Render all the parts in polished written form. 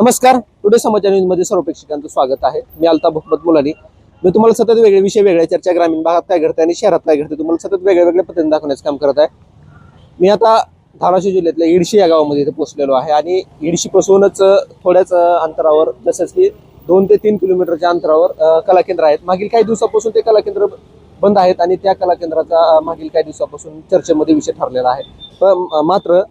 नमस्कार, टुडे समाचार न्यूज मध्ये सर्व प्रेक्षकांचं स्वागत आहे. मी अल्ताफ मोहम्मद मुलानी. मी तुम्हाला सतत वेगळे विषय, वेगळ्या चर्चा, ग्रामीण भागात काय घडतं आणि शहरात काय घडतं तुम्हाला सतत वेगळ्या पद्धतीने दाखवण्याचं काम करत आहे. मी आता धाराशिव जिल्ह्यातल्या इडशी या गावामध्ये इथे पोहोचलेलो आहे आणि इडशी पासूनच थोड्याच अंतरावर, जसंच की 2 ते 3 किलोमीटरच्या अंतरावर कला केंद्र आहेत. मागील काही दिवसापासून ते कला केंद्र बंद आहेत आणि त्या कला केंद्राचा मागील काही दिवसापासून चर्चेमध्ये विषय ठरलेला आहे. पण मात्र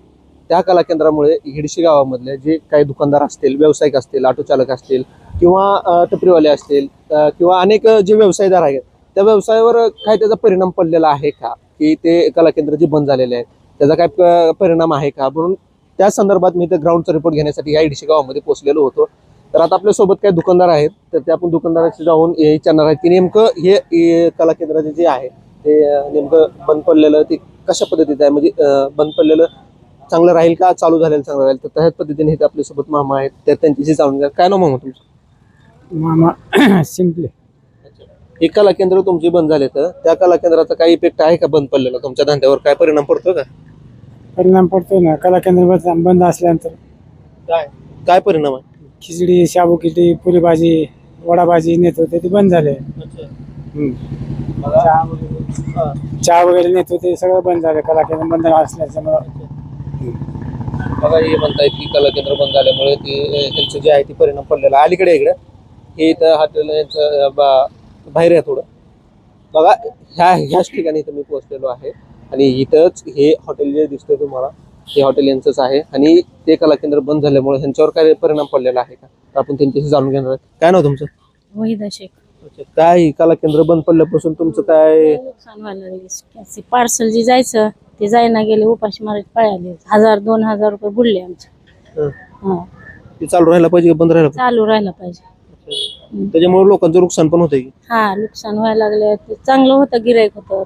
त्या कला केंद्रामुळे इडशी गावामधले जे काही दुकानदार असतील, व्यावसायिक असतील, ऑटो चालक असतील किंवा टपरीवाले असतील किंवा अनेक जे व्यवसायदार आहेत, त्या व्यवसायावर काय त्याचा परिणाम पडलेला आहे का, की ते कला केंद्र जे बंद झालेले आहेत त्याचा काय परिणाम आहे का, म्हणून त्या संदर्भात मी तर ग्राउंडचा रिपोर्ट घेण्यासाठी या इडशी गावामध्ये पोहोचलेलो होतो. तर आता आपल्यासोबत काही दुकानदार आहेत, तर ते आपण दुकानदाराशी जाऊन विचारणार आहेत की नेमकं हे कला केंद्राचे जे आहे ते नेमकं बंद पडलेलं ते कशा पद्धतीचं आहे, म्हणजे बंद पडलेलं चांगलं राहील का, चालू झालेलं चांगलं राहील. तर त्याच पद्धतीने हे आपल्यासोबत मामा आहेत, तर त्यांच्याशी जाणून घ्या. काय नाव मामा तुमचं? मामा सिंपले. हे कला केंद्र तुमची बंद झाले, तर त्या कला केंद्राचा काही इफेक्ट आहे का बंद पडलेला, तुमच्या धंद्यावर काय परिणाम पडतो का? परिणाम पडतो ना, कला केंद्र बंद असल्यानंतर. काय काय परिणाम आहे? खिचडी, शाबू खिचडी, पुरी भाजी, वडा भाजी नेत होते ते बंद झाले. चहा वगैरे नेत होते सगळं बंद झालं कला केंद्र बंद असल्याच्यामुळं. बघा, हे म्हणतायत की कला केंद्र बंद झाल्यामुळे ते त्यांचं जे आहे ते परिणाम पडलेला आहे. अलीकडे इकडे हे इथं हॉटेल यांचं बाहेर आहे थोडं. बघा, ह्याच ठिकाणी इथं मी पोहोचलेलो आहे आणि इथंच हे हॉटेल जे दिसतंय तुम्हाला, हे हॉटेल यांचंच आहे आणि ते कला केंद्र बंद झाल्यामुळे ह्यांच्यावर काय परिणाम पडलेला आहे का, तर आपण त्यांच्याशी जाणून घेणार आहे. काय नाव तुमचं? वहिदा शेख. काय कला केंद्र बंद पडल्यापासून तुमचं काय नुकसान व्हायला लागले. पार्सल जे जायचं ते जायना गेले, उपाशी मारायचे पाय आले. 1000-2000 रुपये बुडले आमचे. ते चालू राहायला पाहिजे का बंद राहायला चालू राहायला पाहिजे. पाहिजे? त्याच्यामुळे लोकांचं नुकसान पण होतंय की? हा, नुकसान व्हायला लागले. ते चांगलं होतं, गिराईक होतं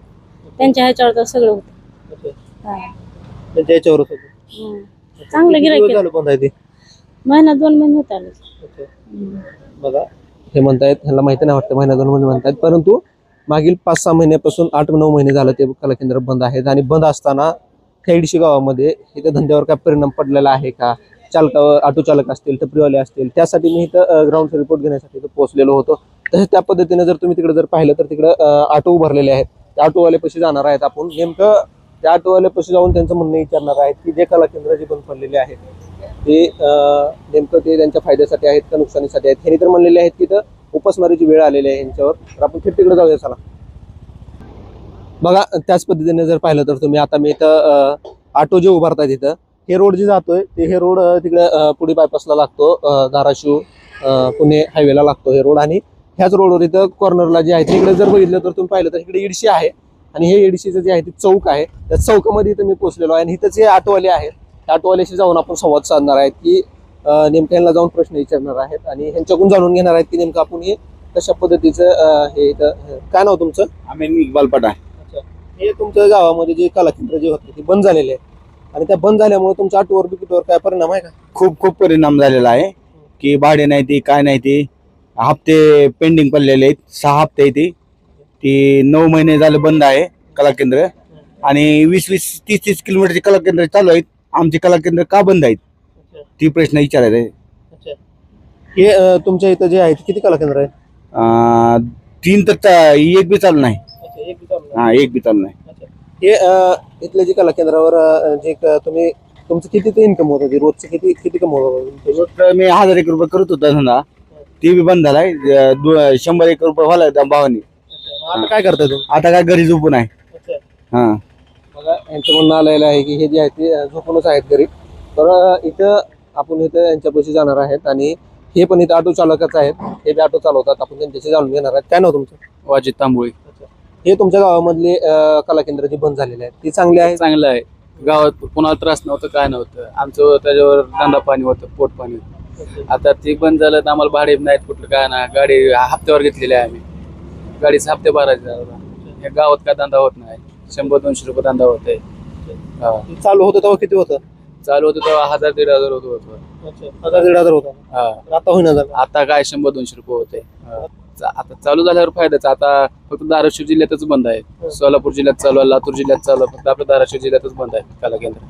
त्यांच्या ह्याच्यावर, तर सगळं होतं. त्यांच्या याच्यावरच चांगलं गिराईक झालं बंद आहे ते. 1-2 महिने होत आले. बघा, हे म्हणतायत, ह्याला माहिती नाही वाटतं 1-2 महिने म्हणतायत, परंतु मागील 5-6 महिन्यापासून 8-9 महिने झालं ते कला केंद्र बंद आहेत. आणि बंद असताना खेडशी गावामध्ये इथं धंद्यावर काय परिणाम पडलेला आहे का, चालकावर, ऑटो चालक असतील, टपरीवाले असतील, त्यासाठी मी इथं ग्राउंड रिपोर्ट घेण्यासाठी इथं पोहोचलेलो होतो. तसेच त्या पद्धतीने जर तुम्ही तिकडे जर पाहिलं तर तिकडं ऑटो उभारलेले आहेत. त्या ऑटोवाले पैसे जाणार आहेत. आपण नेमकं त्या ऑटोवाले पैसे जाऊन त्यांचं म्हणणं विचारणार आहेत की जे कला केंद्र जे बंद पडलेले आहेत ते नेमकं ते त्यांच्या फायद्यासाठी आहेत का नुकसानीसाठी आहेत. हे तर म्हणलेले आहेत की इथं उपासमारीची वेळ आलेली आहे यांच्यावर. तर आपण थेट तिकडे जाऊया, चला. बघा, त्याच पद्धतीने जर पाहिलं तर तुम्ही, आता मी इथं ऑटो जे उभारतात इथं, हे रोड जे जातोय ते हे रोड तिकडे पुढे बायपासला लागतो, धाराशिव पुणे हायवेला लागतो हे रोड. आणि ह्याच रोडवर इथं कॉर्नरला जे आहे तिकडे जर बघितलं तर तुम्ही पाहिलं तर इकडे इडशी आहे आणि हे इडशीचं जे आहे ते चौक आहे. त्या चौकामध्ये इथं मी पोहोचलेलो आहे आणि इथंच हे ऑटोवाले आहेत. त्या ऑटोवाल्याशी जाऊन आपण संवाद साधणार आहेत की नेमक्या ह्यांना जाऊन प्रश्न विचारणार आहेत आणि ह्यांच्याकडून जाणून घेणार आहेत की नेमकं आपण हे कशा पद्धतीचं हे इथं. काय नाव तुमचं? आम्ही इक्बाल पठाण. अच्छा, हे तुमच्या गावामध्ये जे कला केंद्र जे होते ते बंद झालेले आहेत आणि त्या बंद झाल्यामुळे तुमच्या ऑटोवर बिकटवर काय परिणाम आहे का? खूप परिणाम झालेला आहे की भाडे नाही ते काय नाही ते, हप्ते पेंडिंग पडलेले आहेत. 6 हप्ते ती 9 महिने झाले बंद आहे कला केंद्र. आणि 20-20, 30-30 किलोमीटरचे कला केंद्र चालू आहेत. आमचे कला केंद्र का बंद आहेत ती प्रश्न विचारायचा आहे. अच्छा, हे तुमच्या इथं जे आहे किती कला केंद्र आहे? 3 तर एक बी चालू नाही. एक बी चालू नाही. हा, एक बी चालू नाही. हे इथल्या जे कला केंद्रावर जे तुम्ही तुमचं किती ते इन्कम होत होती रोजचं, किती कम होत? रोज मी 1000 रुपये करत होता धंदा, ते बी बंद झालाय. 100 रुपये व्हायला भावानी. आता काय करताय तुम्ही? आता काय घरी झोपून आहे. हा, बघा, यांचं म्हणणं आलेलं आहे की हे जे आहे ते झोपूनच आहेत घरी. तर इथं आपण इथं यांच्यापाशी जाणार आहेत आणि हे पण इथं ऑटो चालकच आहेत, हे बी ऑटो चालवतात. आपण त्यांच्याशी जाणून घेणार आहेत. काय नाव तुमचं? वाजित तांबोळी. हे तुमच्या गावामधले कला केंद्र जे बंद झालेले आहेत ते चांगले आहे? चांगलं आहे. गावात कोणाला त्रास नव्हतं, काय नव्हतं. आमचं त्याच्यावर धंदा पाणी होतं, पोट पाणी. आता ते बंद झालं तर आम्हाला भाडे नाहीत कुठलं, काय ना. गाडी हप्त्यावर घेतलेली आहे आम्ही, गाडीचे हप्ते भरायचे. या गावात काय धंदा होत नाही. 100-200 रुपये धंदा होत आहे. चालू होतं तेव्हा किती होतं? चालू होतं तेव्हा 1000-1500 होत. 1000-1500 होता. आता होईना झालं. आता काय 100-200 रुपये होते. आता चालू झाल्यावर फायदाच. आता फक्त धाराशिव जिल्ह्यातच बंद आहे. सोलापूर जिल्ह्यात चालू आहे, लातूर जिल्ह्यात चालू आहे, फक्त आपल्या धाराशिव जिल्ह्यातच बंद आहे कला केंद्र.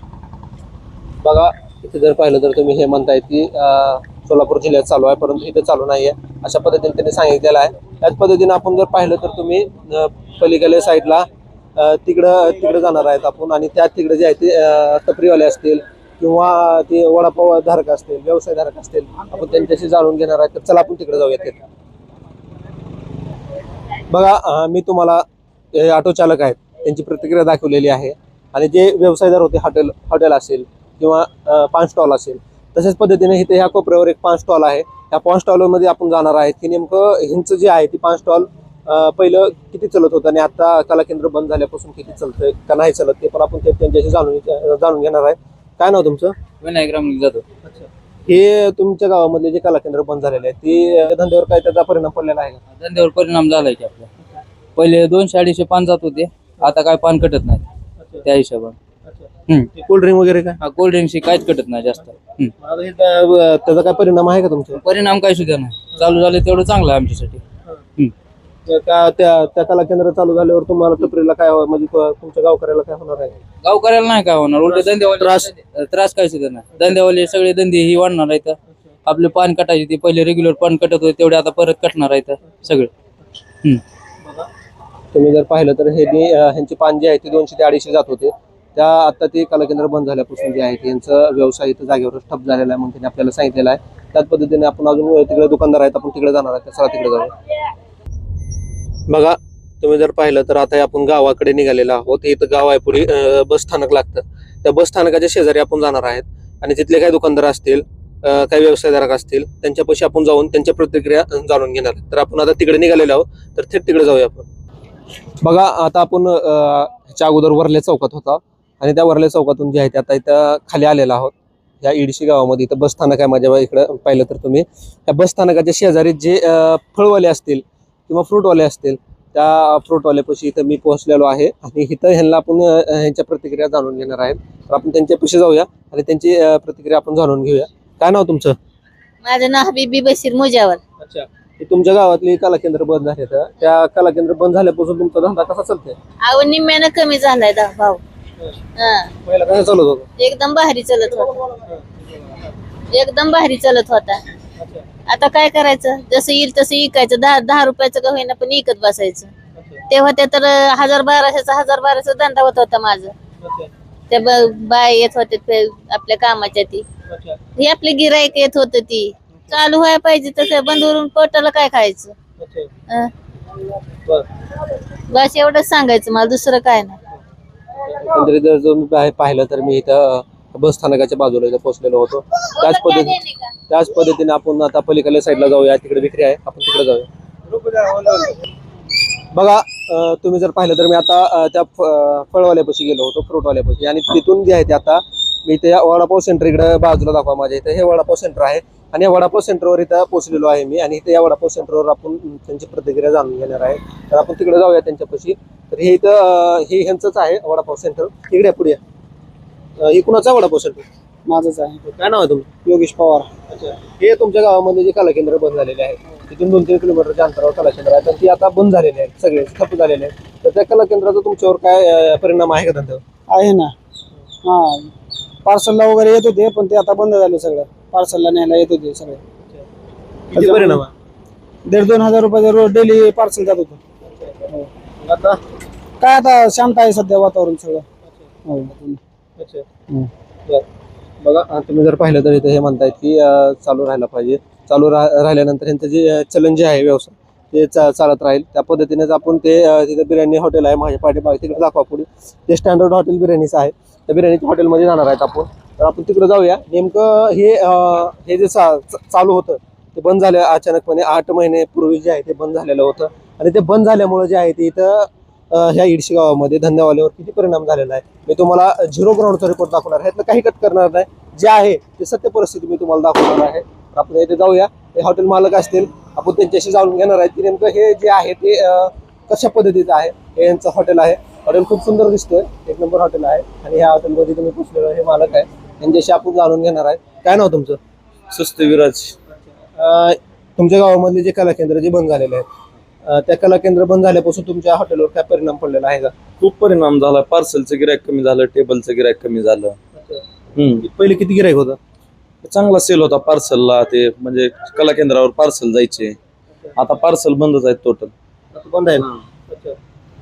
बघा, इथे जर पाहिलं तर तुम्ही हे म्हणताय की सोलापूर जिल्ह्यात चालू आहे, परंतु इथे चालू नाही आहे अशा पद्धतीने त्यांनी सांगितलेलं आहे. त्याच पद्धतीने आपण जर पाहिलं तर तुम्ही पलीकडल्या साईडला तिकडं जाणार आहेत आपण, आणि त्या तिकडे जे आहे ते टपरीवाले असतील किंवा ते वडापाव धारक असतील, व्यवसायधारक असतील, आपण त्यांच्याशी जाणून घेणार आहे. तर चला आपण तिकडे जाऊयात. बघा, मी तुम्हाला ऑटो चालक आहेत त्यांची प्रतिक्रिया दाखवलेली आहे, आणि जे व्यवसायदार होते, हॉटेल असेल किंवा पान स्टॉल असेल, तशाच पद्धतीने इथे ह्या कोपऱ्यावर एक पान स्टॉल आहे. ह्या पान स्टॉलमध्ये आपण जाणार आहेत की नेमकं ह्यांचं जे आहे ती पान स्टॉल पहिलं किती चलत होतं आणि आता कला केंद्र बंद झाल्यापासून किती चलतंय का नाही चलत ते पण आपण त्यांच्याशी जाणून घेणार आहे. काय नाव तुमचं? विनायक रामलिंग जाधव. हे तुमच्या गावामधले जे कला केंद्र बंद झालेले आहे ते धंद्यावर काय त्याचा परिणाम पडलेला आहे का? धंद्यावर परिणाम झालाय की आपल्या. पहिले 200-250 पान जात होते, आता काय पान कटत नाही त्या हिशोबाने. कोल्ड्रिंक वगैरे काय? कोल्ड्रिंकशी काहीच कटत नाही जास्त. त्याचा काय परिणाम आहे का तुमचा? परिणाम काय सुद्धा नाही. चालू झाले तेवढं चांगलं आहे आमच्यासाठी. त्या कला केंद्र चालू झाल्यावर तुम्हाला टपरीला काय म्हणजे तुमच्या गावकऱ्याला काय होणार आहे? गावकऱ्याला नाही काय होणार, उलट धंद्यावाले त्रास काय सुद्धा नाही. धंद्यावाले सगळे धंदे ही वाढणार आहेत. आपले पान कटायचे ते पहिले रेग्युलर पान कटत होते तेवढे आता परत कटणार आहेत सगळे. तुम्ही जर पाहिलं तर ह्यांची पान जे आहे ते 200 ते 250 जात होते, त्या आता ते कला केंद्र बंद झाल्यापासून जे आहे यांचा व्यवसाय इथं जागेवर ठप झालेला आहे म्हणून त्यांनी आपल्याला सांगितलेलं आहे. त्याच पद्धतीने आपण अजून तिकडे दुकानदार आहेत, आपण तिकडे जाणार आहे. चला तिकडे जाऊया. बघा, तुम्ही जर पाहिलं तर आता आपण गावाकडे निघालेलो आहोत. इथं गाव आहे, पुढे बस स्थानक लागतं. त्या बस स्थानकाच्या शेजारी आपण जाणार आहेत आणि तिथले काही दुकानदार असतील, काही व्यवसायधारक असतील, त्यांच्यापाशी आपण जाऊन त्यांच्या प्रतिक्रिया जाणून घेणार. तर आपण आता तिकडे निघालेलो आहोत, तर थेट तिकडे जाऊया आपण. बघा, आता आपण ह्याच्या अगोदर वरल्या चौकात होता आणि त्या वरल्या चौकातून जे आहे ते आता इथं खाली आलेला आहोत. या इडशी गावामध्ये इथं बस स्थानक आहे. माझ्या इकडं पाहिलं तर तुम्ही त्या बस स्थानकाच्या शेजारी जे फळवाले असतील किंवा फ्रूटवाले असतील, त्या फ्रूटवाल्यापाशी इथं मी पोहोचलेलो आहे आणि इथं ह्यांना आपण ह्यांच्या प्रतिक्रिया जाणून घेणार आहेत. तर आपण त्यांच्यापाशी जाऊया आणि त्यांची प्रतिक्रिया आपण जाणून घेऊया. काय नाव तुमचं? माझं नाव हबीबी बशीर मुजावर. अच्छा, तुमच्या गावातली कला केंद्र बंद झाले, तर त्या कला केंद्र बंद झाल्यापासून तुमचा धंदा कसा चालतोय? अहो निम्म्यानं कमी झालाय भाव. पहिला कसं चालत होतं? एकदम भारी चलत होता, एकदम भारी चलत होता. आता काय करायचं, जसं येईल तसं इकायचं. 10 रुपयाचं का होईना पण इकत बसायचं. तेव्हा ते तर 1000-1200 धंदा होत होता माझं. त्या बाय येत होते आपल्या कामाच्या, ती ही आपले गिराईक येत होत, ती चालू व्हायला पाहिजे. तसं बंदवरून पोटाला काय खायचं. बस एवढंच सांगायचं मला, दुसरं काय नाही. एकंदरीत जर तुम्ही पाहिलं तर मी इथं बस स्थानकाच्या बाजूला इथं पोहोचलेलो होतो. त्याच पद्धतीने आपण आता पलीकडल्या साईडला जाऊया. तिकडे विक्री आहे, आपण तिकडे जाऊया. बघा, तुम्ही जर पाहिलं तर मी आता त्या फळवाल्यापाशी गेलो होतो, फ्रूटवाल्यापाशी, आणि तिथून जे आहे ते आता मी इथे वडापाव सेंटर इकडे बाजूला दाखवा. माझ्या इथे हे वडापाव सेंटर आहे आणि या वडापाव सेंटरवर इथं पोहोचलेलो आहे मी, आणि इथे या वडापाव सेंटरवर आपण त्यांची प्रतिक्रिया जाणून घेणार आहे. तर आपण तिकडे जाऊया त्यांच्यापाशी. तर हे इथं हे ह्यांचंच आहे वडापाव सेंटर. तिकडे पुढे हे कुणाचं आहे वडापाव सेंटर? माझंच आहे. काय नाव आहे तुमचं? योगेश पवार. अच्छा, हे तुमच्या गावामध्ये जे कला केंद्र बंद झालेले आहे, तिथून 2-3 किलोमीटरच्या अंतरावर कला केंद्र आहे, तर ती आता बंद झालेली आहेत, सगळे ठप्प झालेले आहेत. तर त्या कला केंद्राचा तुमच्यावर काय परिणाम आहे का धंद्यावर? आहे ना. हा, पार्सलला वगैरे येत होते पण ते आता बंद झाले. सगळं पार्सलला न्यायला येत होते सगळे. किती परिणाम आहे? 1,500-2,000 हजार रुपये रोज डेली पार्सल जात होतं. आता काय आता शांत आहे सध्या वातावरण सगळं. हो. अच्छा, बरं. बघा, तुम्ही जर पाहिलं तर इथे हे म्हणतायत की चालू राहायला पाहिजे. चालू राहिल्यानंतर यांचं जे चलन जे आहे व्यवसाय ते चालत राहील. त्या पद्धतीनेच आपण ते तिथे बिर्याणी हॉटेल आहे माझ्या पाठीमागे, तिकडे दाखवा पुढे. ते स्टँडर्ड हॉटेल बिर्याणीचं आहे. त्या बिर्याणीच्या हॉटेलमध्ये जाणार आहेत आपण. तर आपण तिकडे जाऊया. नेमकं हे जे चालू होतं ते बंद झालं अचानकपणे. 8 महिन्यापूर्वी जे आहे ते बंद झालेलं होतं, आणि ते बंद झाल्यामुळे जे आहे ते इथं ह्या इडशी गावामध्ये धंद्यावाल्यावर किती परिणाम झालेला आहे मी तुम्हाला 0 ग्राउंडचा रिपोर्ट दाखवणार आहे. काही कट करणार नाही, जे आहे ते सत्य परिस्थिती मी तुम्हाला दाखवणार आहे. आपण इथे जाऊया. हे हॉटेल मालक असतील, आपण त्यांच्याशी जाणून घेणार आहे की नेमकं हे जे आहे ते कशा पद्धतीचं आहे. हे यांचं हॉटेल आहे. हॉटेल खूप सुंदर दिसतोय, 1 नंबर हॉटेल आहे, आणि ह्या हॉटेलमध्ये तुम्ही पोचलेलो हे मालक आहे, त्यांच्याशी आपण जाणून घेणार आहे. काय नाव तुमचं? स्वस्त विराज. तुमच्या गावामधले जे कला केंद्र जे बंद झालेले आहेत, त्या कला केंद्र बंद झाल्यापासून तुमच्या हॉटेलवर काय परिणाम पडलेला आहे का? खूप परिणाम झाला. पार्सलचं गिरायक कमी झालं, टेबलचं गिरायक कमी झालं. पहिले किती गिरायक होतं? चांगला सेल होता पार्सलला, ते म्हणजे कला केंद्रावर पार्सल जायचे. आता पार्सल बंदच आहेत टोटल. आता बंद आहे ना. अच्छा.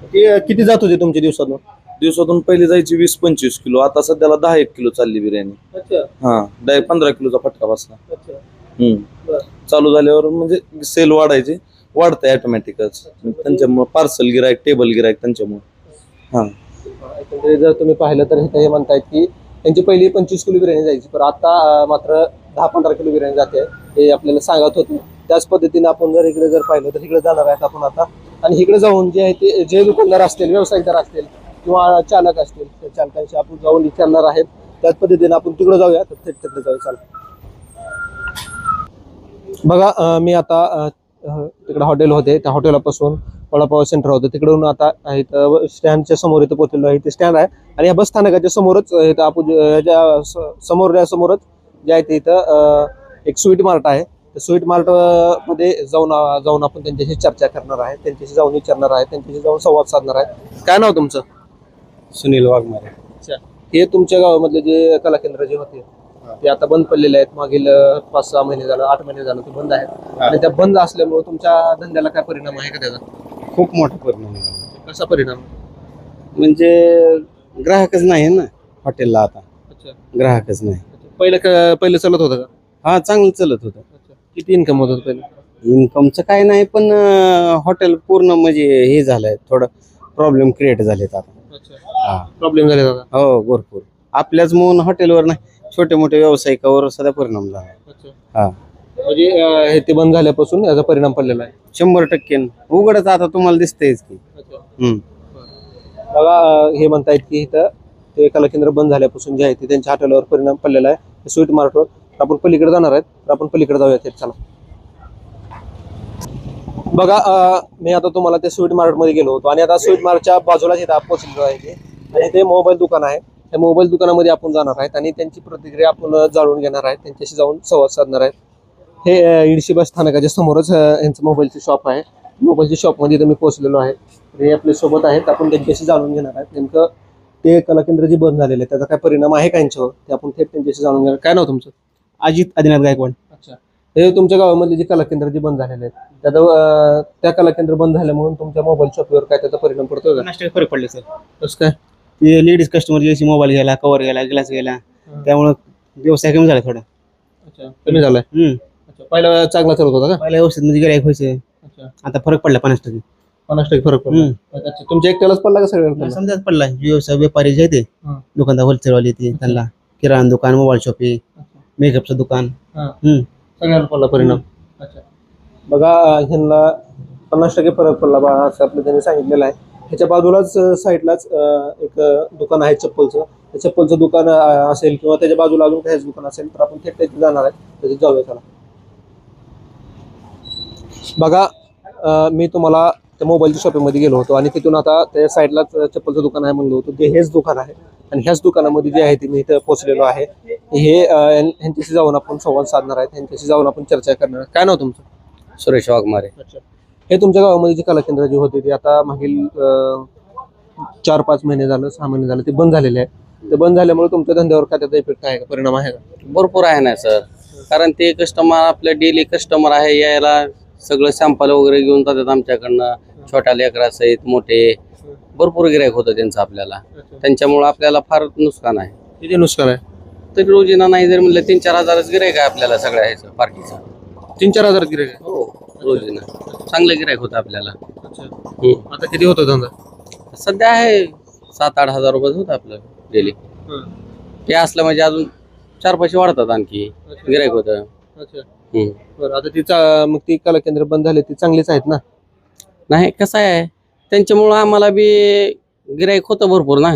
ते किती जात होते तुमच्या दिवसातून? दिवसातून पहिली जायची 20-25 किलो, आता सध्याला 10-1 किलो चालली बिर्याणी. अच्छा. हा, डायरेक्ट 15 किलोचा फटका बसला. अच्छा. हम्म. चालू झाल्यावर म्हणजे सेल वाढायचे, वाढतंय ऑटोमॅटिकच. त्यांच्यामुळे पार्सल गिरायक, टेबल गिरायक त्यांच्यामुळे. हा, एकंदरीत जर तुम्ही पाहिलं तर हे म्हणतायत की त्यांची पहिली 25 किलो बिर्याणी जायची, पण आता मात्र 10-15 किलो बिर्याणी जाते, हे आपल्याला सांगत होते. त्याच पद्धतीने आपण जर इकडे जर पाहिलं तर इकडे जाणार आहेत आपण आता, आणि इकडे जाऊन जे आहे ते जे दुकानदार असतील, व्यावसायिकदार असतील किंवा चालक असतील, त्या चालकांशी आपण जाऊन विचारणार आहेत. त्याच पद्धतीने आपण तिकडे जाऊया, तर थेट तिकडे जाऊया. चला बघा, मी आता तिकडे हॉटेल होते, त्या हॉटेलापासून वडापाव सेंटर होतं, तिकडून आता इथं स्टँडच्या समोर इथं पोहोचलेलो आहे. इथे स्टँड आहे आणि या बस स्थानकाच्या समोरच इथं आपण समोरच जे आहे ते इथं एक स्वीट मार्ट आहे. त्या स्वीट मार्ट मध्ये जाऊन आपण त्यांच्याशी चर्चा करणार आहे, त्यांच्याशी जाऊन विचारणार आहे, त्यांच्याशी जाऊन संवाद साधणार आहे. काय नाव तुमचं? सुनील वाघमारे. अच्छा. हे तुमच्या गावामधले जे कला केंद्र जे होते ते आता बंद पडलेले आहेत. मागील 5-6 महिने झालं, 8 महिने झालं ते बंद आहेत, आणि त्या बंद असल्यामुळे तुमच्या धंद्याला काय परिणाम आहे का त्याचा? खूप मोठा परिणाम झाला. कसा परिणाम? म्हणजे ग्राहकच नाही ना हॉटेलला, आता अच्छा. ग्राहकच नाही. पहिलं चालत होतं का? हा, चांगलं चालत होतं. किती इन्कम होत होतं पहिलं? इन्कमचं काय नाही, पण हॉटेल पूर्ण म्हणजे हे झालंय, थोडं प्रॉब्लेम क्रिएट झालेत आता. हा, प्रॉब्लेम झाले दादा? हो, भरपूर. आपल्याच म्हणून हॉटेलवर नाही, छोटे मोठे व्यावसायिकावर सध्या परिणाम झाला. हा, म्हणजे हे ते बंद झाल्यापासून याचा परिणाम पडलेला आहे. 100% उघडच आता तुम्हाला दिसतंयच की. हम्म. बघा, हे म्हणतायत की इथं ते कला केंद्र बंद झाल्यापासून जे आहे ते त्यांच्या हॉटेलवर परिणाम पडलेला आहे. स्वीट मार्टवर आपण पलीकडे जाणार आहेत, तर आपण पलीकडे जाऊया. ते चला बघा, मी आता तुम्हाला ते स्वीट मार्टमध्ये गेलो होतो, आणि आता स्वीट मार्टच्या बाजूलाच इथं पोहोचलेलो आहे ते, आणि ते मोबाईल दुकान आहे. त्या मोबाईल दुकानामध्ये आपण जाणार आहेत आणि त्यांची प्रतिक्रिया आपण जाणून घेणार आहेत, त्यांच्याशी जाऊन संवाद साधणार आहेत. हे इडशी बस स्थानकाच्या समोरच यांचं मोबाईलची शॉप आहे. मोबाईलच्या शॉपमध्ये इथं मी पोहोचलेलो आहे. ते आपल्या सोबत आहेत, आपण त्यांच्याशी जाणून घेणार आहेत नेमकं ते कला केंद्र जे बंद झालेलं आहे त्याचा काय परिणाम आहे का यांच्यावर, ते आपण थेट त्यांच्याशी जाणून घेणार. काय नाव तुमचं? अजित आदिनाथ गायकवाड. अच्छा. हे तुमच्या गावामधले जे कला केंद्र जे बंद झालेले आहेत त्या कला केंद्र बंद झाल्यामुळे तुमच्या मोबाईल शॉपवर काय त्याचा परिणाम पडतो का? नाश्त्यात फरक पडले सर. कसं काय? ते लेडीज कस्टमर ज्याची मोबाईल घ्यायला, कव्हर घ्यायला, ग्लास घ्यायला, त्यामुळे व्यवसाय कमी झाला थोडा. अच्छा, कमी झालाय. अच्छा. पहिला चांगला चालत होता का? पहिल्या व्यवस्थित म्हणजे गिरायक व्हायचं, अच्छा. आता फरक पडला 50%. 50% फरक पडला. अच्छा. तुमच्या एकट्यालाच पडला का सगळ्या? समजाच पडला. व्यवसाय व्यापारी जे आहे ते दुकानदार, होलसेलवाले, ते त्यांना किराणा दुकान, मोबाईल शॉपिंग, मेकअपचं दुकान, सगळ्यांना पडला परिणाम. अच्छा. बघा, ह्यांना 50% फरक पडला बा, असं आपलं त्यांनी सांगितलेलं आहे. ह्याच्या बाजूलाच साईडलाच एक दुकान आहे चप्पलचं. त्या चप्पलचं दुकान असेल किंवा त्याच्या बाजूला अजून काहीच दुकान असेल, तर आपण थेट तिथे जाणार आहे, त्याच्यात जाऊया. चला बघा, मी तुम्हाला त्या मोबाईलच्या शॉपिंगमध्ये गेलो होतो, आणि तिथून आता त्या साईडलाच चप्पलचं दुकान आहे म्हणलं होतं, ते हेच दुकान आहे. आणि ह्याच दुकानामध्ये जे आहे ते मी इथं पोहोचलेलो आहे. हे ह्यांच्याशी जाऊन आपण संवाद साधणार आहेत, ह्यांच्याशी जाऊन आपण चर्चा करणार आहे. काय नाव तुमचं? सुरेश वाघमारे. अच्छा. हे तुमच्या गावामध्ये जे कला केंद्र जे होते ते आता मागील 4-5 महिने झालं, 6 महिने झालं ते बंद झालेले आहे. ते बंद झाल्यामुळे तुमच्या धंद्यावर काय त्याचा इफेक्ट आहे का, परिणाम आहे का? भरपूर आहे ना सर, कारण ते कस्टमर आपलं डेली कस्टमर आहे, यायला सगळं सॅम्पल वगैरे घेऊन जातात आमच्याकडनं, छोट्या लेकरासहित मोठे, भरपूर गिरायक होतं त्यांचं आपल्याला. त्यांच्यामुळे आपल्याला फार नुकसान आहे. किती नुकसान आहे? तरी रोजीना नाही जर म्हणलं 3-4 हजारच गिरायक आहे आपल्याला सगळ्या ह्याचं पार्टीचं. 3-4 हजार गिरायक आहे? हो, रोजीना चांगलं गिरायक होतं आपल्याला. अच्छा. आता किती होतं धंदा? सध्या आहे 7-8 हजार रुपये होतं आपलं डेली. ते असलं म्हणजे अजून 4 पैसे वाढतात आणखी, गिरायक होतं. अच्छा. बरं, आता मग ती कला केंद्र बंद झाले, ती चांगलीच आहेत ना? नाही, कसं आहे, त्यांच्यामुळं आम्हाला बी गिरायक होतं भरपूर ना.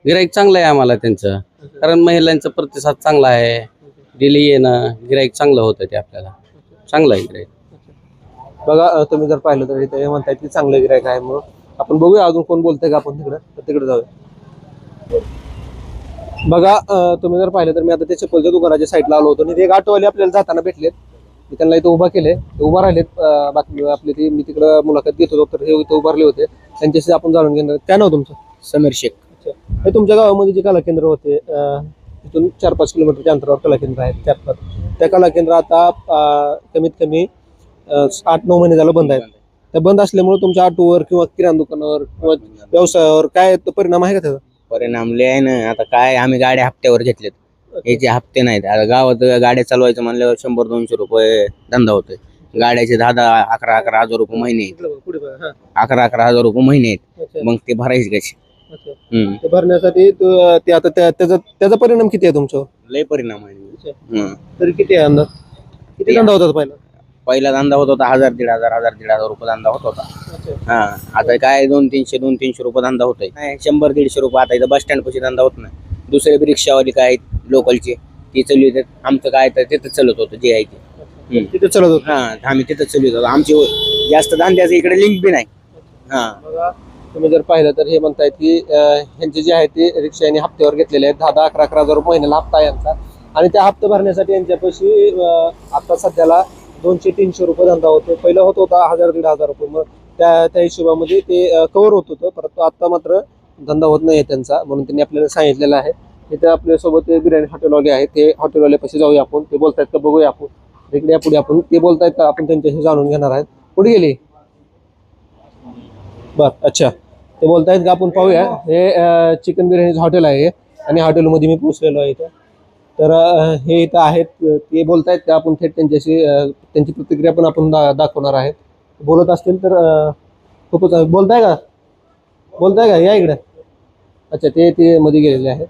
गिरायक चांगलं आहे आम्हाला त्यांचं, कारण महिलांचा प्रतिसाद चांगला आहे, डेली येणं, गिरायक चांगलं होतं ते आपल्याला, चांगलं आहे गिरायक. बघा, तुम्ही जर पाहिलं तर इथे म्हणताय की चांगलं गिरायक आहे, म्हणून आपण बघूया अजून कोण बोलतंय का आपण तिकडे जाऊया. बघा, तुम्ही जर पाहिलं तर मी आता त्या चप्पलच्या दुकानाच्या साईडला आलो होतो, आणि एक ऑटोवाले आपल्याला जाताना भेटलेत. मी त्यांना इथं उभा केले, ते उभा राहिलेत. बातमी आपली ती मी तिकडं मुलाखत घेत होतो, तर हे इथं उभारले होते, त्यांच्याशी आपण जाणून घेणार. काय नाव तुमचं? समीर शेख. अच्छा. हे तुमच्या गावामध्ये जे कला केंद्र होते तिथून 4-5 किलोमीटरच्या अंतरावर कला केंद्र आहेत 4-5. त्या कला केंद्र आता कमीत कमी 8-9 महिने झालं बंद आहेत. त्या बंद असल्यामुळे तुमच्या ऑटोवर किंवा किराणा दुकानावर किंवा व्यवसायावर काय परिणाम आहे का त्याचा? परिणाम लय आहे ना. आता काय आम्ही गाड्या हप्त्यावर घेतलेत, याचे हप्ते नाहीत. आता गावात गाड्या चालवायचं म्हणल्यावर 100-200 रुपये धंदा होतोय. गाड्याचे 10-10, 11-11 हजार रुपये महिने आहेत. पुढे बघा. हा. 11-11 हजार रुपये महिने आहेत. अच्छा. मग ते भरायचे कसे? अच्छा. हम्म. ते भरण्यासाठी ते आता त्याचा परिणाम किती आहे तुमच्यावर? लय परिणाम आहे. हम्म. तरी किती आहे अंदाज? किती धंदा होता पहिला? पहिला धंदा होत होता 1000-1500 रुपये धंदा होत होता. हा, आता काय 200-300 रुपये धंदा होतोय. 100-150 रुपये. आता इथं बस स्टँड पाशी धंदा होत नाही. दुसरे बी रिक्षावाले काय आहेत लोकलचे ते चालवतात. आमचं काय तर तिथं चालत होतं जे आहे ते. तिथे चलत होतं. हा, आम्ही तिथं चालवत होतो. आमची जास्त धंद्याचं इकडे लिंक बी नाही. हा, बघा, तुम्ही जर पाहिलं तर हे म्हणतायत की ह्यांचे जे आहे ते रिक्षाने हप्त्यावर घेतलेले आहेत. 10-10, 11-11 हजार रुपये महिन्याला हप्ता आहे यांचा. आणि त्या हप्ता भरण्यासाठी यांच्यापाशी आता सध्याला 200-300 रुपये धंदा होतो. पहिला होत होता 1000-1500 रुपये. मग त्या हिशोबामध्ये ते कव्हर होत होतं. परंतु आता मात्र धंदा होत नाही त्यांचा, म्हणून त्यांनी आपल्याला सांगितलेलं आहे. इथे आपल्यासोबत बिर्याणी हॉटेलवाले आहेत. ते हॉटेलवाले पाशी जाऊया आपण. ते बोलतायत का बघूया आपण. इकडे या पुढे आपण. ते बोलतायत का आपण त्यांच्याशी जाणून घेणार आहेत. कुठे गेले? बर, अच्छा. ते बोलतायत का आपण पाहूया. हे चिकन बिर्याणीचं हॉटेल आहे आणि हॉटेलमध्ये मी पोहोचलेलो आहे इथं. तर हे इथं आहेत. ते बोलतायत का आपण थेट त्यांच्याशी त्यांची प्रतिक्रिया पण आपण दाखवणार आहेत. बोलत असतील तर खूपच बोलताय का या इकडे. अच्छा, ते मध्ये गेलेले आहेत.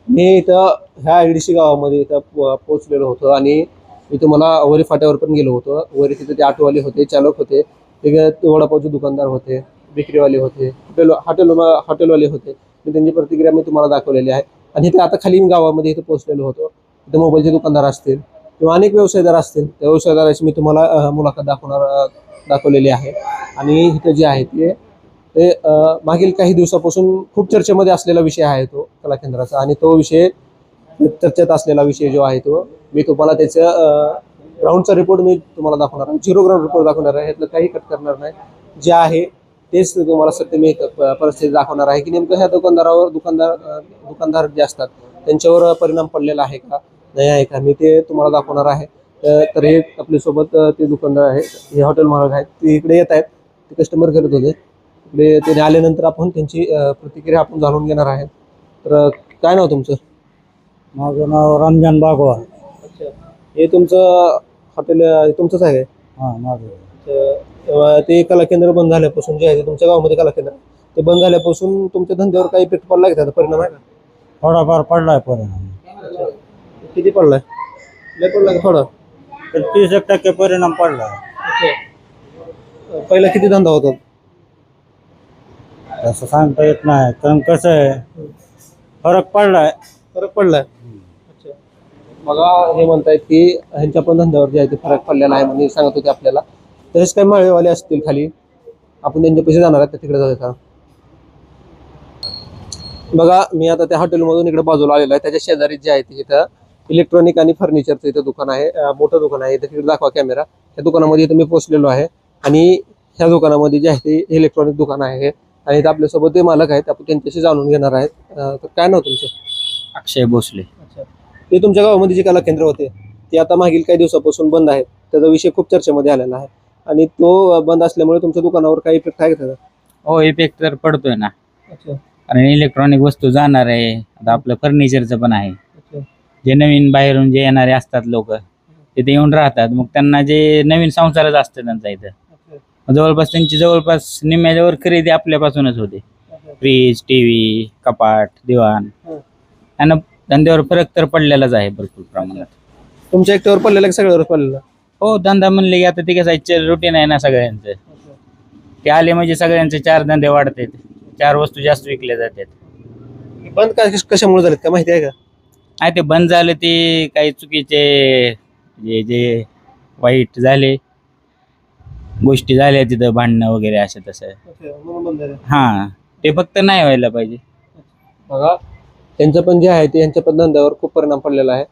मी इथं ह्या IDC गावामध्ये इथं पोहोचलेलो होतो आणि मी तुम्हाला वरी फाट्यावर पण गेलो होतो. वरी तिथे ते ऑटोवाले होते, चालक होते, ते वडापावचे दुकानदार होते, बेकरीवाले होते, हॉटेलवाले होते. मी त्यांची प्रतिक्रिया मी तुम्हाला दाखवलेली आहे. आणि इथे आता खाली गावामध्ये इथं पोहोचलेलो होतो. इथे मोबाईलचे दुकानदार असतील किंवा अनेक व्यवसायदार असतील, त्या व्यवसायदाराची मी तुम्हाला मुलाखत दाखवलेली आहे. आणि इथं जे आहे ते मागील काही दिवसापासून खूप चर्चेमध्ये असलेला विषय आहे तो कला केंद्राचा. आणि तो विषय चर्चेत असलेला विषय जो आहे तो मी तुम्हाला त्याचं ग्राउंडचा रिपोर्ट मी तुम्हाला दाखवणार आहे. 0 ग्राउंड रिपोर्ट दाखवणार आहे. यातलं काही कट करणार नाही. जे आहे तेच तुम्हाला सत्य मी परिस्थिती दाखवणार आहे की नेमकं ह्या दुकानदार जे असतात त्यांच्यावर परिणाम पडलेला आहे का नाही आहे का, मी ते तुम्हाला दाखवणार आहे. तर हे आपल्यासोबत ते दुकानदार आहेत, हे हॉटेल मालक आहेत, ते इकडे येत आहेत. ते कस्टमर करत होते. इकडे ते आल्यानंतर आपण त्यांची प्रतिक्रिया आपण जाणून घेणार आहे. तर काय नाव तुमचं? माझं नाव रमजान बागवा. अच्छा, हे तुमचं हॉटेल तुमचंच आहे? हां, माझं. ते कला केंद्र बंद झाल्यापासून जे आहे ते तुमच्या गावामध्ये कला केंद्र ते बंद झाल्यापासून तुमच्या धंद्यावर काही इफेक्ट पडला का? त्याचा परिणाम आहे का? थोडाफार पडलाय परिणाम. किती पडलाय? लय पडला का थोडा? तर 30% परिणाम पडलाय. पहिला किती धंदा होता? तसं सांगता येत नाही, कारण कसं आहे फरक पडलाय. अच्छा. मला हे म्हणतायत की ह्यांच्या पण धंद्यावर जे आहे ते फरक पडलेला आहे म्हणजे सांगत होते आपल्याला. तसेच काही माळेवाले असतील खाली, आपण त्यांच्या पैसे जाणार आहेत तिकडे जाऊया का? बघा, मी आता त्या हॉटेलमधून इकडे बाजूला आलेलो आहे. त्याच्या शेजारी जे आहे तिथं इलेक्ट्रॉनिक आणि फर्निचरचं इथं दुकान आहे, मोठं दुकान आहे. इथं तिकडे दाखवा कॅमेरा. त्या दुकानामध्ये इथं मी पोहोचलेलो आहे आणि ह्या दुकानामध्ये जे आहे ते इलेक्ट्रॉनिक दुकान आहे आणि इथं आपल्यासोबत ते मालक आहेत. आपण त्यांच्याशी जाणून घेणार आहेत. तर काय नाव तुमचं? अक्षय भोसले. अच्छा, ते तुमच्या गावामध्ये जे कला केंद्र होते ते आता मागील काही दिवसापासून बंद आहेत. त्याचा विषय खूप चर्चेमध्ये आलेला आहे आणि तो बंद असल्यामुळे तुमच्या दुकानावर काही इफेक्ट आहे का त्याचा? हो, इफेक्ट तर पडतोय ना. अच्छा. कारण इलेक्ट्रॉनिक वस्तू जाणार आहे. आता आपलं फर्निचरचं पण आहे. अच्छा. जे नवीन बाहेरून जे येणारे असतात लोक तिथे येऊन राहतात, मग त्यांना जे नवीन संसारच असतं त्यांचा इथं जवळपास त्यांची निम्म्याच्यावर खरेदी आपल्यापासूनच होते. फ्रीज, टीव्ही, कपाट, दिवाण यांना धंद्यावर फरक तर पडलेलाच आहे भरपूर प्रमाणात. तुमच्या एकट्यावर पडलेला की सगळ्यावर पडलेला? हो, धंदा म्हणले की आता ते कसं रुटीन आहे ना सगळ्यांचं. ते आले म्हणजे सगळ्यांचे 4 धंदे वाढतात, 4 वस्तू जास्त विकल्या जातात. बंद काय कशामुळे झालेत का माहिती आहे का? नाही, ते बंद झालं ते काही चुकीचे जे वाईट झाले गोष्टी झाल्या तिथं, भांडणं वगैरे असं तसं. हां, ते फक्त नाही व्हायला पाहिजे. बघा, त्यांचं पण जे आहे ते यांच्या पण धंद्यावर खूप परिणाम पडलेला आहे.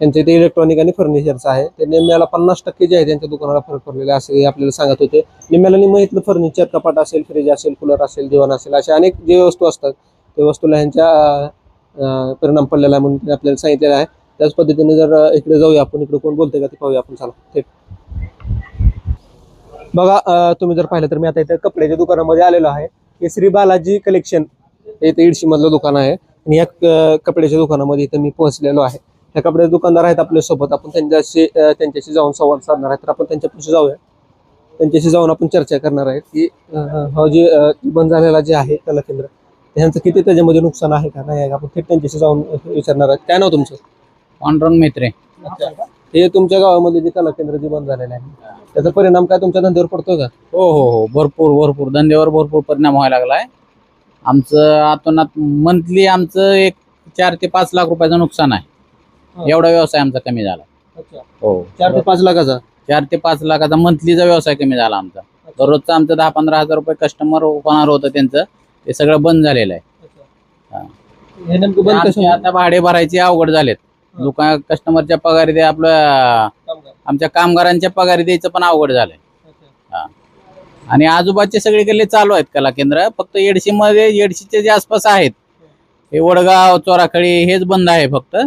त्यांचे ते इलेक्ट्रॉनिक आणि फर्निचरचं आहे. ते निम्म्याला 50% जे आहे त्यांच्या दुकानाला फरक पडलेला आहे असं आपल्याला सांगत होते. निम्म्याला निम्म इथलं फर्निचर, कपाट असेल, फ्रीज असेल, कूलर असेल, दिवाण असेल, अशा अनेक जे वस्तू असतात त्या वस्तूला ह्यांच्या परिणाम पडलेला आहे म्हणून त्यांनी आपल्याला सांगितलेलं आहे. त्याच पद्धतीने जर इकडे जाऊया आपण, इकडे कोण बोलतंय का ते पाहूया आपण, चला थेट. बघा तुम्ही जर पाहिलं तर मी आता इथे कपड्याच्या दुकानामध्ये आलेलो आहे. हे श्री बालाजी कलेक्शन हे इथे इडशी मधलं दुकान आहे आणि या कपड्याच्या दुकानामध्ये इथे मी पोहोचलेलो आहे. ह्या कपड्याचे दुकानदार आहेत आपल्यासोबत, आपण त्यांच्याशी जाऊन संवाद साधणार आहे. तर आपण त्यांच्यापाशी जाऊया, त्यांच्याशी जाऊन आपण चर्चा करणार आहे की हा जे बंद झालेला जे आहे कला केंद्र, ह्यांचं किती त्याच्यामध्ये नुकसान आहे का नाही आहे. आपण थेट त्यांच्याशी जाऊन विचारणार आहे. काय नाव तुमचं? पांडुरंग मित्रे. हे तुमच्या गावामध्ये जे कला केंद्र जे बंद झालेलं आहे त्याचा परिणाम काय तुमच्या धंद्यावर पडतोय का? हो हो हो, भरपूर धंद्यावर भरपूर परिणाम व्हायला लागलाय. आमचं आतोनात मंथली आमचं एक 4 ते 5 लाख रुपयाचं नुकसान आहे. एवढा व्यवसाय आमचा कमी झाला. हो, 4 ते 5 लाखाचा 4 ते 5 लाखाचा मंथलीचा व्यवसाय कमी झाला आमचा. दररोजचं आमचं 10-15 हजार रुपये कस्टमर होणार होतं त्यांचं, ते सगळं बंद झालेलं आहे. हे नेमकं बंद आमचे कशामुळे? आता भाडे भरायचे अवघड झालेत. दुकान कस्टमरच्या पगारी दे, आपलं आमच्या कामगारांच्या पगारी द्यायचं पण अवघड झालंय. आणि आजूबाजूचे सगळीकडे चालू आहेत कला केंद्र. फक्त येडशीचे जे आसपास आहेत, हे वडगाव, चोराखळी हेच बंद आहे फक्त.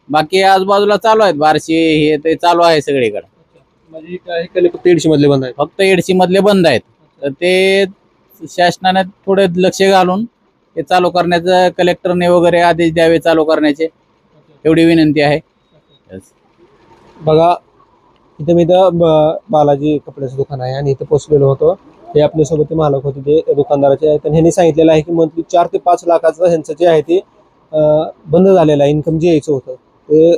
बाकी आजूबाजूला चालू आहेत, बार्शी हे ते चालू आहे सगळीकडे. म्हणजे काही फक्त इडशी मधले बंद आहेत. फक्त येडशी मधले बंद आहेत. तर ते शासनाने थोडे लक्ष घालून ते चालू करण्याचं, कलेक्टरने वगैरे आदेश द्यावे चालू करण्याचे, एवढी विनंती आहे. बघा इथे मी इथं बालाजी कपड्याचं दुकान आहे आणि इथं पोचलेलो होतो. हे आपल्यासोबत ते मालक होते ते दुकानदाराचे आहेत. आणि ह्यांनी सांगितलेलं आहे की मंथली 4 ते 5 लाखाचं ह्यांचं जे आहे ते बंद झालेलं आहे. इन्कम जे यायचं होतं ते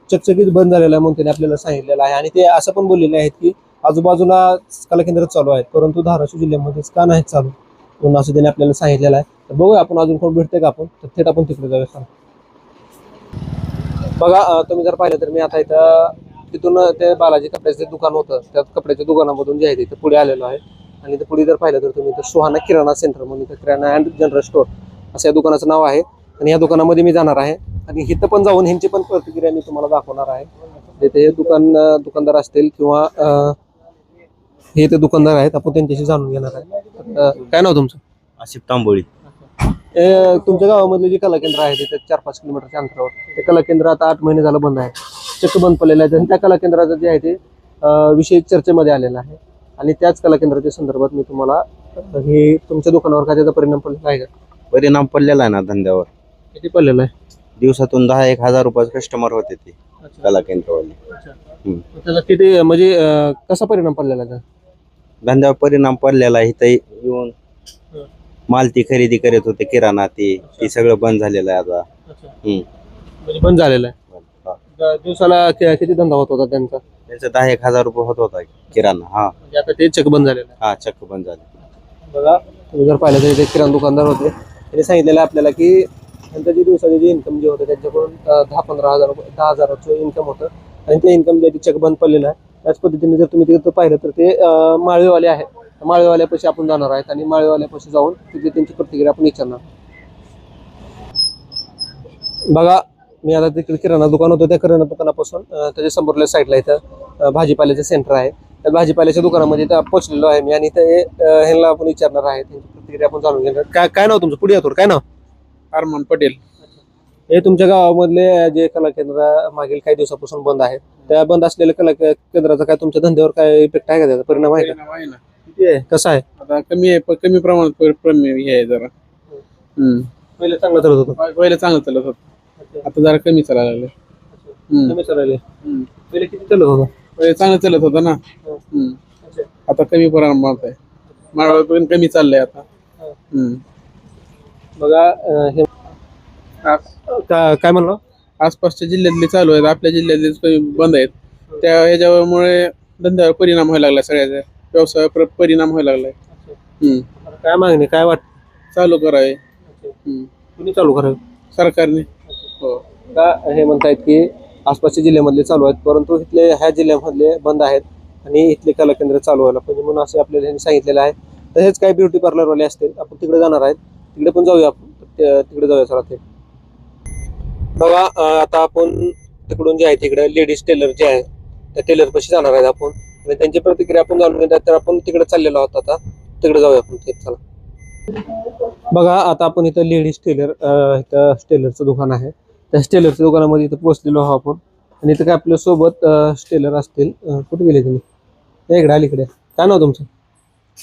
चकचकीत बंद झालेलं आहे म्हणून त्यांनी आपल्याला सांगितलेलं आहे. आणि ते असं पण बोललेले आहेत की आजूबाजूला कला केंद्र चालू आहेत, परंतु धाराशिव जिल्ह्यामध्येच का नाहीत चालू म्हणून असं त्यांनी आपल्याला सांगितलेलं आहे. तर बघूया आपण अजून कोण भेटते का आपण, तर थेट आपण तिकडे जाऊया. सांग बघा तुम्ही जर पाहिलं तर मी आता इथं तिथून ते बालाजी कपड्याचं दुकान होतं, त्या कपड्याच्या दुकानामधून जे आहे तिथे पुढे आलेलो आहे. आणि इथं पुढे जर पाहिलं तर तुम्ही इथं सुहाना किराणा सेंटर म्हणून इथं किराणा अँड जनरल स्टोअर असं या दुकानाचं नाव आहे. आणि या दुकानामध्ये मी जाणार आहे आणि इथं पण जाऊन ह्यांची पण प्रतिक्रिया मी तुम्हाला दाखवणार आहे. तिथे हे दुकानदार असतील किंवा हे ते दुकानदार आहेत, आपण त्यांच्याशी जाणून घेणार आहे. काय नाव तुमचं? आशिफ तांबोळी. तुमच्या गावामधले जे कला केंद्र आहे तिथे 4-5 किलोमीटरच्या अंतरावर ते कला केंद्र आता 8 महिने झालं बंद आहे, चक्क बंद पडलेलं आहे. आणि त्या कला केंद्राचं जे आहे ते विषय चर्चेमध्ये आलेला आहे. आणि त्याच कला केंद्राच्या संदर्भात मी तुम्हाला हे तुमच्या दुकानावर काय त्याचा परिणाम पडलेला आहे का? परिणाम पडलेला आहे ना धंद्यावर. किती पडलेला आहे? दिवसातून 10-1 हजार रुपयाचे कस्टमर होते ते कला केंद्रवाले. त्याचा किती म्हणजे कसा परिणाम पडलेला आहे? धंद्यावर परिणाम पडलेला आहे. इथं येऊन माल ती खरेदी करत होते, किराणा ते सगळं बंद झालेलं आहे आता. म्हणजे बंद झालेला आहे. दिवसाला किती धंदा होत होता त्यांचा? त्यांचा 10-1 हजार रुपये होत होता किराणा. हा, म्हणजे आता ते चक बंद झालेलं आहे. हा, चक्क बंद झाले. बघा तुम्ही जर पाहिलं तर इथे किराणा दुकानदार होते, त्यांनी सांगितलेलं आहे आपल्याला की त्यांचं जे दिवसाचे जे इन्कम जे होतं त्यांच्याकडून 10-15 हजार रुपये 10 हजाराचं इन्कम होतं. आणि ते इन्कम जे चक बंद पडलेलं आहे. त्याच पद्धतीने जर तुम्ही तिथं पाहिलं तर ते माळेवाले आहेत. माळेवाल्यापाशी आपण जाणार आहेत आणि माळेवाल्यापाशी जाऊन तिथे त्यांची प्रतिक्रिया आपण विचारणार. बघा मी आता तिकडे किराणा दुकान होतं, त्या किराणा दुकानापासून त्याच्या समोरल्या साईडला इथं भाजीपाल्याचं सेंटर आहे. त्या भाजीपाल्याच्या दुकानामध्ये इथं पोहोचलेलो आहे मी आणि ते ह्यांना आपण विचारणार आहे, त्यांची प्रतिक्रिया आपण जाणून घेणार. काय नाव तुमचं? पुढे यातोर काय नाव? अरमान पटेल. हे तुमच्या गावामधले जे कला केंद्र मागील काही दिवसापासून बंद आहे, त्या बंद असलेल्या कला केंद्राचा काय तुमच्या धंद्यावर काय इफेक्ट आहे का? त्याचा परिणाम आहे का? आहे ना, किती आहे, कसा आहे? आता कमी आहे, कमी प्रमाणात हे आहे जरा. पहिले चांगलं चालत होतं, पहिले चांगलं चालत होतं, आता जरा कमी चालायला लागलं. कमी चालले. पहिले किती चालत होतं? पहिले चांगलं चालत होतं ना. आता कमी प्रमाणात आहे, माळवा पण कमी चाललंय आता. बघा हे काय म्हणलं, आसपासच्या जिल्ह्यातले चालू आहेत, आपल्या जिल्ह्यातले बंद आहेत. त्या ह्याच्यामुळे धंद्यावर परिणाम व्हायला लागला, सगळ्याच्या व्यवसायावर परिणाम व्हायला लागलाय. काय मागणी काय वाटत चालू करावे कुणी चालू करावे? सरकारने. हो, का हे म्हणतायत की आसपासच्या जिल्ह्यामधले चालू आहेत, परंतु इथले ह्या जिल्ह्यामधले बंद आहेत आणि इथले कला केंद्र चालू व्हायला पाहिजे म्हणून असं आपल्याला सांगितलेलं आहे. तसेच काही ब्युटी पार्लरवाले असतील, आपण तिकडे जाणार आहेत, तिकडे पण जाऊया आपण. तिकडे जाऊया चला. ते बघा आता आपण तिकडून जे आहे तिकडे लेडीज टेलर जे आहे त्या टेलर पाशी जाणार आहेत आपण आणि त्यांची प्रतिक्रिया आपण जाणून घेतात. तर आपण तिकडे चाललेलो आहोत, आता तिकडे जाऊया आपण. ते चला. बघा आता आपण इथं लेडीज टेलर इथं टेलरचं दुकान आहे. त्या टेलरच्या दुकानामध्ये इथं पोहोचलेलो आहोत आपण. आणि इथं काय आपल्या सोबत टेलर असतील. कुठे गेले तुम्ही? या इकडे अलीकडे. काय नाव तुमचं?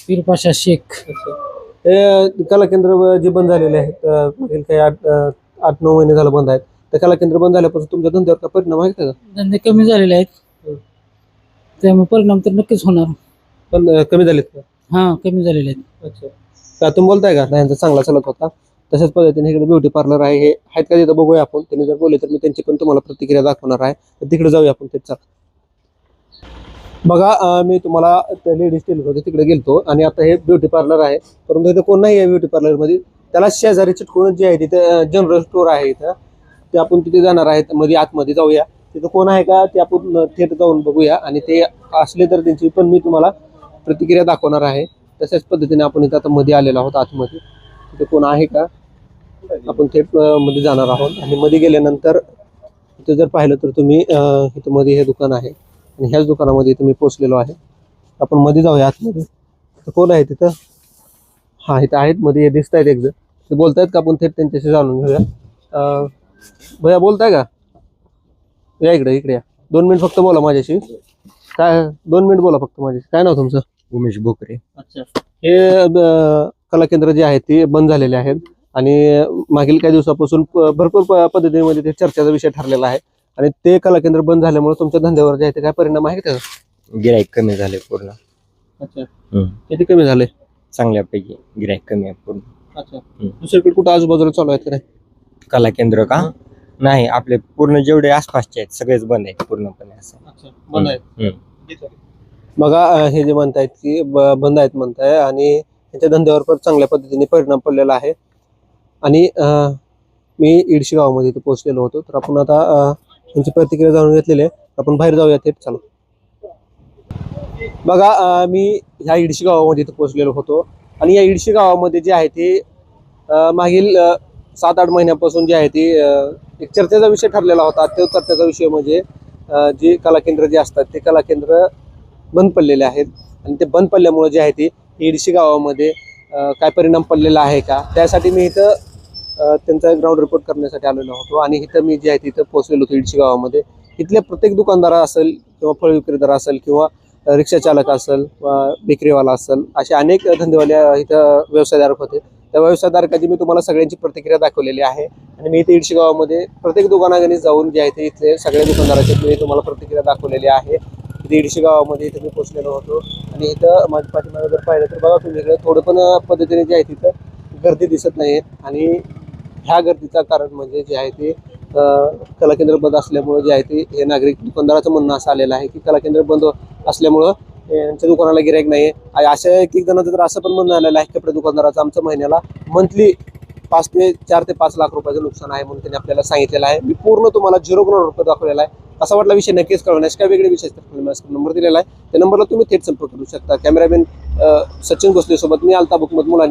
पीरपाशा शेख. हे कला केंद्र जे बंद झालेले आहेत मागील काही 8-9 महिने झालं बंद आहेत. त्या कला केंद्र बंद झाल्यापासून तुमच्या धंद्यावर काय परिणाम आहे का? धंदे कमी झालेले आहेत, त्यामुळे परिणाम तर नक्कीच होणार. पण कमी झालेत का? हा, कमी झालेले आहेत. अच्छा. का तुम्ही बोलताय का यांचा चांगला चालत होता तशाच पद्धतीने इकडे ब्युटी पार्लर आहे. हे आहेत का तिथं बघूया आपण. त्यांनी जर बोलले तर मी त्यांची पण तुम्हाला प्रतिक्रिया दाखवणार आहे. तर तिकडे जाऊया आपण. त्याचा बघा मी तुम्हाला त्या लेडीज टेलर होते तिकडे गेलतो आणि आता हे ब्युटी पार्लर आहे. परंतु इथं कोण नाही आहे ब्युटी पार्लरमध्ये. त्याला शेजारी चिटकून जे आहे तिथं जनरल स्टोर आहे इथं, ते आपण तिथे जाणार आहेत. मध्ये आतमध्ये जाऊया. तिथं कोण आहे का ते आपण थेट जाऊन बघूया. आणि ते असले तर त्यांची पण मी तुम्हाला प्रतिक्रिया दाखवणार आहे. तशाच पद्धतीने आपण इथं आता मध्ये आलेलो आहोत. आतमध्ये तिथे कोण आहे का आपण थेट मध्ये जाणार आहोत. आणि मध्ये गेल्यानंतर इथं जर पाहिलं तर तुम्ही इथं मध्ये हे दुकान आहे आणि ह्याच दुकानामध्ये इथं मी पोहोचलेलो आहे. आपण मध्ये जाऊया आतमध्ये. तर कोण आहे तिथं? हा इथं आहेत मध्ये दिसत आहेत एक जण. ते बोलतायत का? आपण थेट त्यांच्याशी जाणून घेऊया. भैया बोलताय का? या इकडे इकडे या. 2 मिनिट फक्त बोला माझ्याशी. काय 2 मिनिट बोला फक्त माझ्याशी. काय नाव तुमचं? उमेश भोकरे. अच्छा. हे कला केंद्र जे आहे ते बंद झालेले आहेत आणि मागील काही दिवसापासून भरपूर पद्धतीमध्ये ते चर्चेचा विषय ठरलेला आहे. आणि ते कला केंद्र बंद झाल्यामुळे तुमच्या धंद्यावर जे आहे ते काय परिणाम आहे का? गिराईक कमी झाले पूर्ण. अच्छा. किती कमी झाले? चांगल्यापैकी गिराईक कमी आहे पूर्ण. अच्छा. दुसरीकडे कुठं आजूबाजूला चालू आहेत का नाही? कला केंद्र का? नाही, आपले पूर्ण जेवढे आसपासचे आहेत सगळेच बंद आहेत पूर्णपणे. असं अच्छा. बंद आहेत. बघा हे जे म्हणतायत की बंद आहेत म्हणताय आणि त्यांच्या धंद्यावर पण चांगल्या पद्धतीने परिणाम पडलेला आहे. आणि मी इडशी गावामध्ये इथे पोहोचलेलो होतो. तर आपण आता त्यांची प्रतिक्रिया जाणून घेतलेली आहे. आपण बाहेर जाऊया थेट. चला. बघा मी ह्या इडशी गावामध्ये इथे पोहोचलेलो होतो. आणि या इडशी गावामध्ये जे आहे ते मागील 7-8 महिन्यापासून जे आहे ते एक चर्चेचा विषय ठरलेला होता. तो चर्चेचा विषय म्हणजे जे कला केंद्र जे असतात ते कला केंद्र बंद पडलेले आहेत. आणि ते बंद पडल्यामुळे जे आहे ते इडशी गावामध्ये काय परिणाम पडलेला आहे का, त्यासाठी मी इथं त्यांचा ग्राउंड रिपोर्ट करण्यासाठी आलेलो होतो. आणि इथं मी जे आहे तिथं पोहोचलेलो होतो इडशी गावामध्ये. इथल्या प्रत्येक दुकानदार असेल किंवा फळ विक्रेता असेल किंवा रिक्षा चालक असेल, बेकरीवाला असेल, असे अनेक धंदेवाले इथं व्यवसायधारक होते. त्या व्यवसायधारकाची मी तुम्हाला सगळ्यांची प्रतिक्रिया दाखवलेली आहे. आणि मी इथे इडशी गावामध्ये प्रत्येक दुकानाकडे जाऊन जे आहे ते इथले सगळ्या दुकानदाराची मी तुम्हाला प्रतिक्रिया दाखवलेली आहे. इथे इडशी गावामध्ये इथे मी पोहोचलेलो होतो. आणि इथं माझ्या पाठीमागे जर पाहिलं तर बघा तुम्ही इकडे थोडं पण पद्धतीने जे आहे तिथं गर्दी दिसत नाही. आणि ह्या गर्दीचं कारण म्हणजे जे आहे ते कला केंद्र बंद असल्यामुळे जे आहे ते हे नागरिक दुकानदाराचं म्हणणं असं आलेलं आहे की कला केंद्र बंद असल्यामुळं यांच्या दुकानाला गिराईक नाही आहे. अशा एक जणांचं तर असं पण म्हणणं आलेलं आहे कपडे दुकानदाराचं आमचं महिन्याला मंथली 4 ते 5 लाख रुपयाचं नुकसान आहे म्हणून त्यांनी आपल्याला सांगितलेलं आहे. मी पूर्ण तुम्हाला 0 करोड रुपये दाखवलेला आहे. असा वाटला विषय नक्कीच कळवण्यास काय वेगळे विषय नंबर दिलेला आहे. त्या नंबरला तुम्ही थेट संपर्क करू शकता. कॅमेरामॅन सचिन भोसले सोबत मी अल्ताफ हुकमत मुलानी.